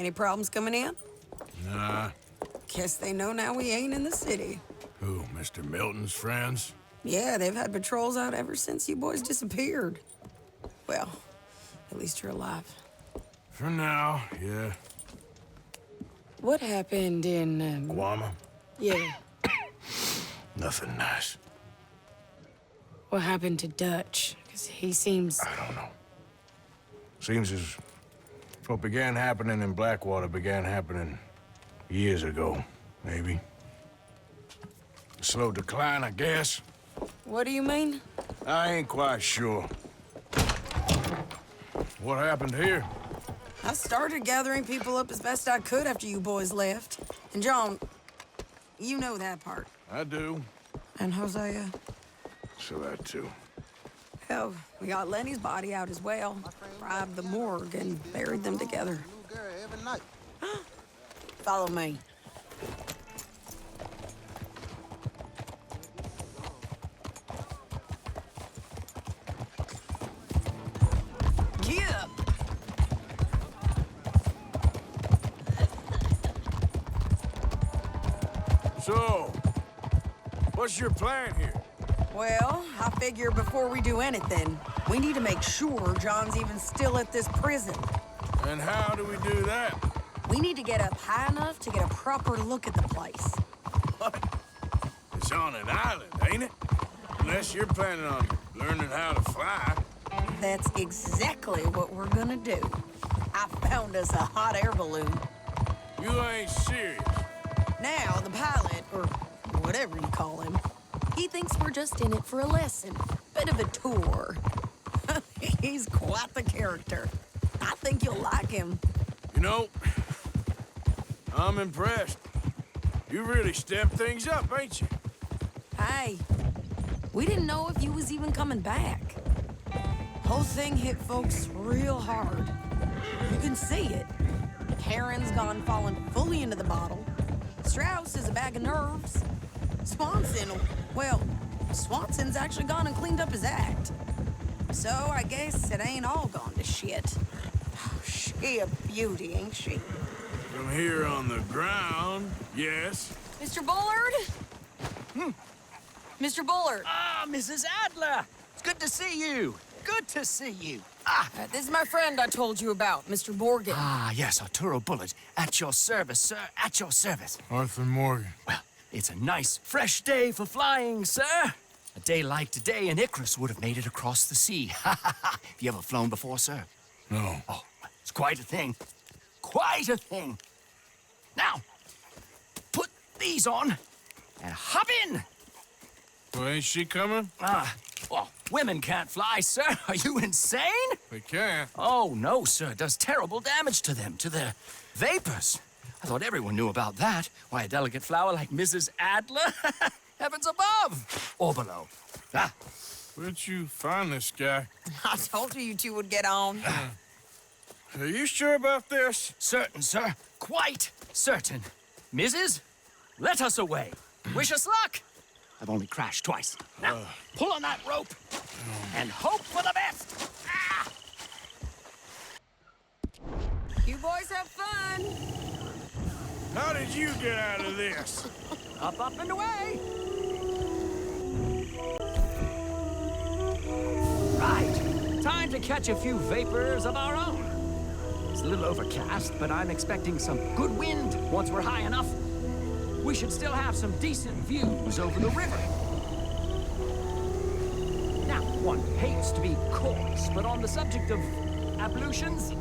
Any problems coming in? Nah. Guess they know now we ain't in the city. Who, Mr. Milton's friends? Yeah, they've had patrols out ever since you boys disappeared. Well, at least you're alive. For now, yeah. What happened in, Guama? Yeah. Nothing nice. What happened to Dutch? Because he seems... I don't know. Seems as what began happening in Blackwater began happening years ago, maybe. Slow decline, I guess. What do you mean? I ain't quite sure. What happened here? I started gathering people up as best I could after you boys left. And John, you know that part. I do. And Hosea? So that too. Hell, we got Lenny's body out as well. Bribed the morgue and buried them together. Follow me. Yeah. So, what's your plan here? Well, I figure before we do anything, we need to make sure John's even still at this prison. And how do we do that? We need to get up high enough to get a proper look at the place. What? It's on an island, ain't it? Unless you're planning on learning how to fly. That's exactly what we're gonna do. I found us a hot air balloon. You ain't serious. Now, the pilot, or whatever you call him, he thinks we're just in it for a lesson. Bit of a tour. He's quite the character. I think you'll like him. You know, I'm impressed. You really stepped things up, ain't you? Hey, we didn't know if you was even coming back. Whole thing hit folks real hard. You can see it. Karen's gone falling fully into the bottle. Strauss is a bag of nerves. Swanson's actually gone and cleaned up his act. So I guess it ain't all gone to shit. She a beauty, ain't she? From here on the ground, yes. Mr. Bullard? Mr. Bullard. Ah, Mrs. Adler! It's good to see you. Good to see you. This is my friend I told you about, Mr. Morgan. Ah, yes, Arturo Bullard. At your service, sir. At your service. Arthur Morgan. Well, it's a nice, fresh day for flying, sir. A day like today, an Icarus would have made it across the sea. Have you ever flown before, sir? No. Oh, it's quite a thing. Quite a thing. Now, put these on and hop in. Well, ain't she coming? Well, women can't fly, sir. Are you insane? They can't. Oh, no, sir. It does terrible damage to them, to their vapors. I thought everyone knew about that. Why, a delicate flower like Mrs. Adler? Heavens above. Or below. Where'd you find this guy? I told you two would get on. Are you sure about this? Certain, sir. Quite certain. Mrs., let us away. Wish us luck. I've only crashed twice. Now, pull on that rope and hope for the best. You boys have fun. How did you get out of this? Up, up, and away. Right. Time to catch a few vapors of our own. It's a little overcast, but I'm expecting some good wind once we're high enough. We should still have some decent views over the river. Now, one hates to be coarse, but on the subject of ablutions,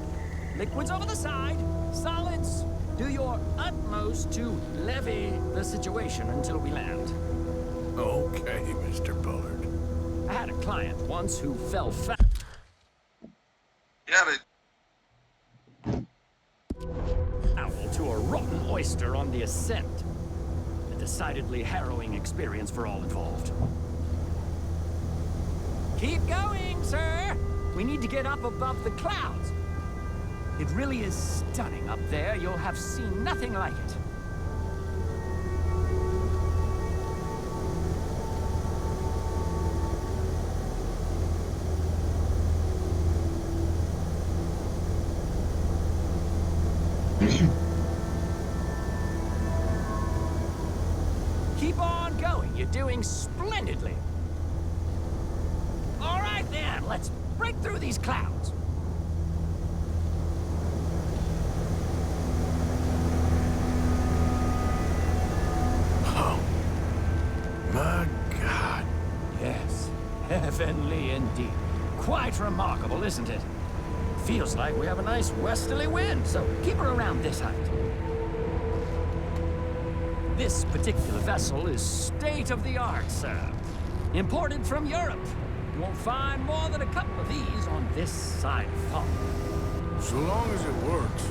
liquids over the side, solids, do your utmost to levy the situation until we land. Okay, Mr. Bullard. I had a client once who fell fat. Yeah, Owl to a rotten oyster on the ascent. A decidedly harrowing experience for all involved. Keep going, sir! We need to get up above the clouds. It really is stunning up there. You'll have seen nothing like it. You're doing splendidly. All right then, let's break through these clouds. Oh, my God. Yes, heavenly indeed. Quite remarkable, isn't it? Feels like we have a nice westerly wind, so keep her around this height. This particular vessel is state-of-the-art, sir. Imported from Europe. You won't find more than a couple of these on this side of the pond. So long as it works.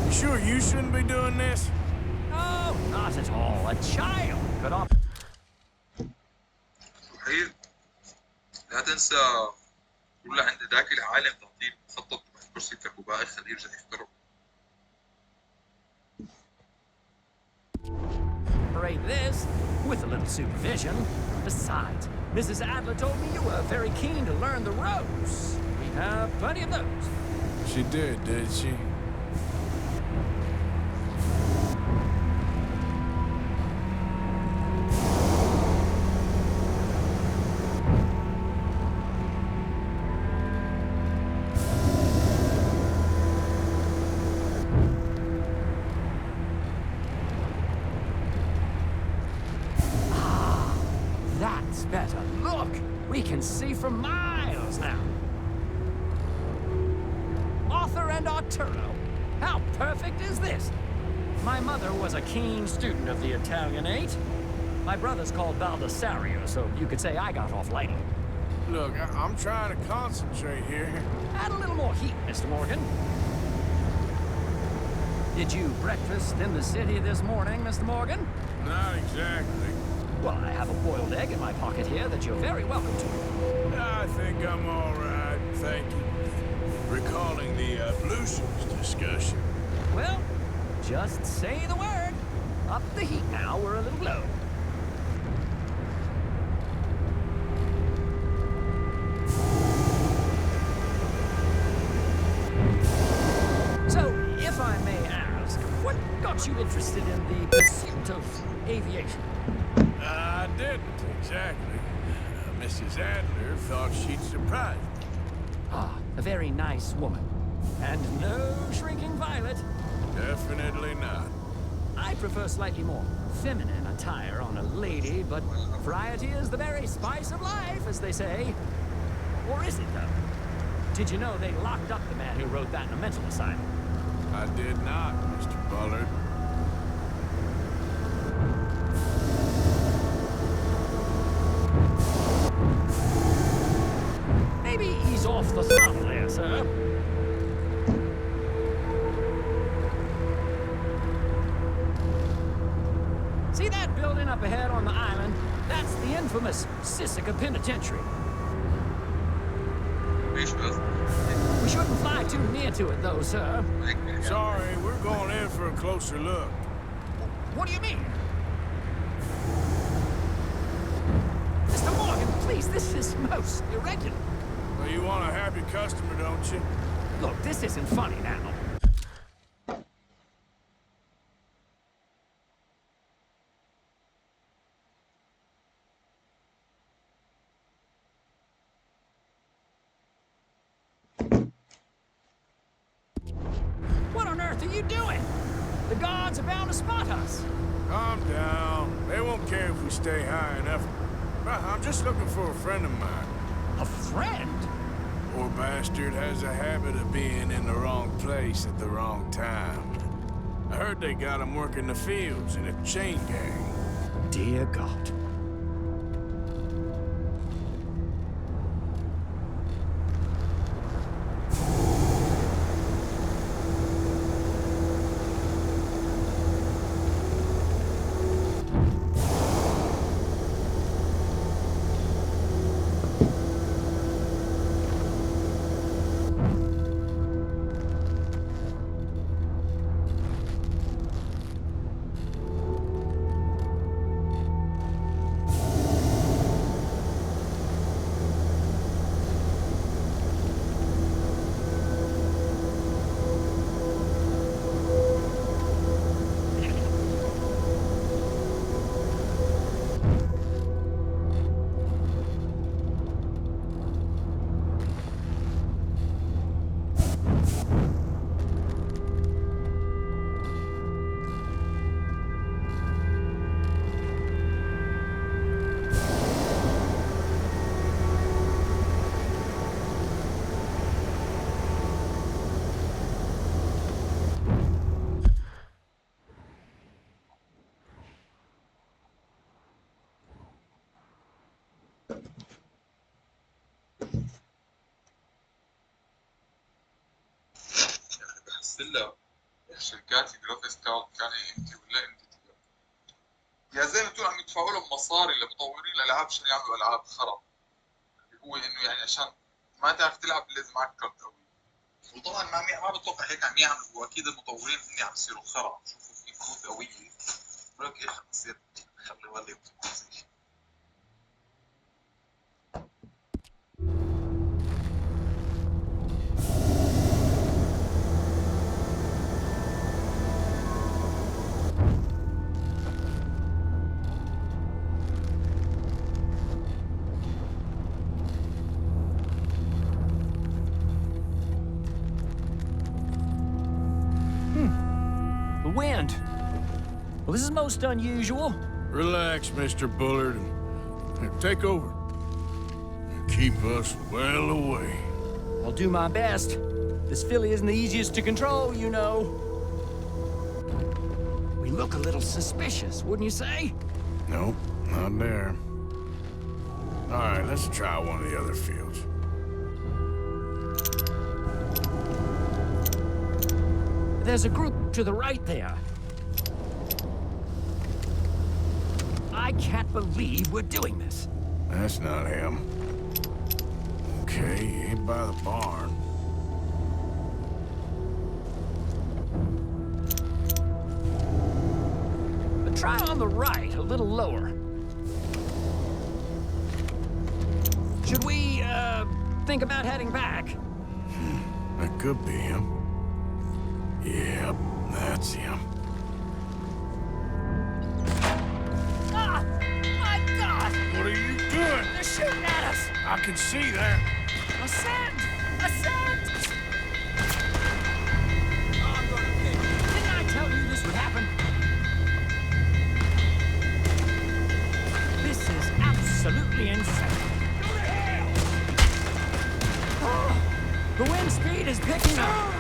You sure you shouldn't be doing this? No, not at all. A child could op... صحيح. لا تنسى كل عند ذاك العالم تعطيه مخطط كرسي كهربائي خليه يرجع يخترع. Operate this with a little supervision. Besides, Mrs. Adler told me you were very keen to learn the ropes. We have plenty of those. She did she? That's better. Look, we can see for miles now. Arthur and Arturo. How perfect is this? My mother was a keen student of the Italianate. My brother's called Baldessario, so you could say I got off lightly. Look, I'm trying to concentrate here. Add a little more heat, Mr. Morgan. Did you breakfast in the city this morning, Mr. Morgan? Not exactly. Well, I have a boiled egg in my pocket here that you're very welcome to. I think I'm all right, thank you. Recalling the ablutions discussion. Well, just say the word. Up the heat now, we're a little low. So, if I may ask, what got you interested in the pursuit of aviation? I didn't, exactly. Mrs. Adler thought she'd surprise me. Ah, a very nice woman. And no shrinking violet. Definitely not. I prefer slightly more feminine attire on a lady, but variety is the very spice of life, as they say. Or is it, though? Did you know they locked up the man who wrote that in a mental asylum? I did not, Mr. Bullard. Maybe ease off the throttle there, sir. See that building up ahead on the island? That's the infamous Sisika Penitentiary. ليش بس؟ We shouldn't fly too near to it, though, sir. Sorry, we're going in for a closer look. What do you mean? Mr. Morgan, please, this is most irregular. Well, you want a happy customer, don't you? Look, this isn't funny now. What on earth are you doing? The guards are bound to spot us. Calm down. They won't care if we stay high enough. I'm just looking for a friend of mine. A friend? Poor bastard has a habit of being in the wrong place at the wrong time. I heard they got him working the fields in a chain gang. Dear God. ستيلا شركات الجرافيكس كان امتي ولا امتى يا زي ما تقول عم يدفعوا لهم مصاري لمطورين الالعاب عشان يعملوا العاب خرب. اللي هو انه يعني عشان ما تعرف تلعب لازم معك كارت قوي. وطبعا ما بتوقع هيك عم يعملوا، واكيد المطورين هن عم يصيروا خرب، شوفوا في كروت قويه بقول لك ايش بصير خلي ولي زي شيء. The wind. Well, this is most unusual. Relax, Mr. Bullard. Here, take over. Keep us well away. I'll do my best. This filly isn't the easiest to control, you know. We look a little suspicious, wouldn't you say? Nope, not there. All right, let's try one of the other fields. There's a group to the right there. I can't believe we're doing this. That's not him. Okay, he ain't by the barn. But try on the right, a little lower. Should we, think about heading back? That could be him. Yep, that's him. Ah! My God! What are you doing? They're shooting at us! I can see that. Ascend! Ascend! Oh, I'm gonna think. Didn't I tell you this would happen? This is absolutely insane. Go to hell! Oh, the wind speed is picking up.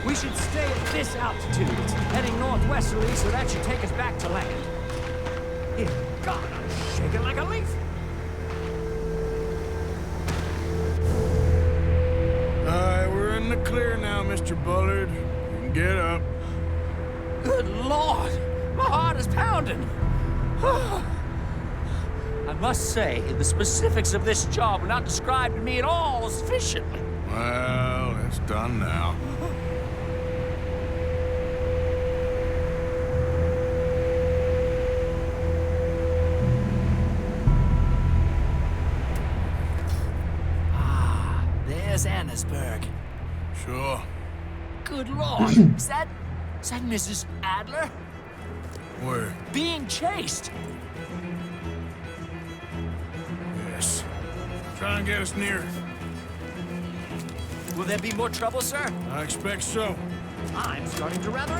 We should stay at this altitude. It's heading northwesterly, so that should take us back to land. Dear God, I'm shaking like a leaf. All right, we're in the clear now, Mr. Bullard. You can get up. Good Lord! My heart is pounding! I must say, the specifics of this job were not described to me at all sufficiently. Well, it's done now. There's Annesburg. Sure. Good Lord! Is that Mrs. Adler? Where? Being chased! Yes. Try and get us near. Will there be more trouble, sir? I expect so. I'm starting to rather